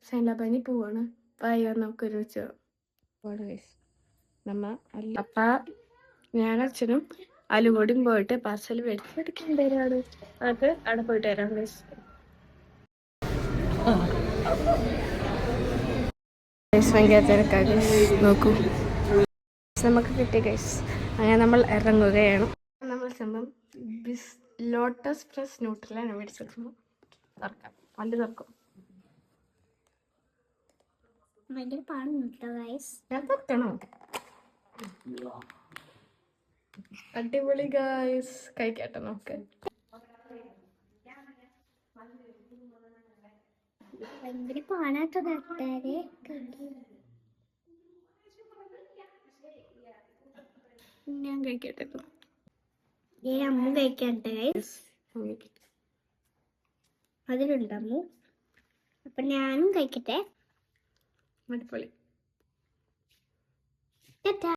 സൈനാബാനി പോവാണ്. വായോ നമുക്ക് ഒരുമിച്ച് നമ്മ അപ്പ ഞാൻ അച്ഛനും അലുകൂടിയും പോയിട്ട് പാർസൽ മേടിച്ചിരിക്കേണ്ടവരാണ്. അത് അവിടെ പോയിട്ട് വരാം ഗൈസ്. ഭയങ്കര തിരക്കാ ഗൈസ്, നോക്കൂ നമുക്ക് കിട്ടിയ ഗൈസ്. അങ്ങനെ നമ്മൾ ഇറങ്ങുകയാണ്. നമ്മൾ സംഭവം ലോട്ടസ് ഫ്രഷ് ന്യൂട്രലാണ് മേടിച്ചത്. തുറക്കാം, വണ്ടി തുറക്കും. ഭയങ്കര പാടുണ്ടോ ഗൈസ്? ഞാൻ തുറക്കണോ? അടിപൊളി ഗൈസ്, കഴിക്കട്ടെ നമുക്ക്. ഭയങ്കര പാടാത്തത് ഞാൻ കഴിക്കട്ടെ. അമ്മ കഴിക്കട്ടെ അതിലുണ്ടമ്മ. അപ്പൊ ഞാനും കഴിക്കട്ടെ. അടിപൊളി.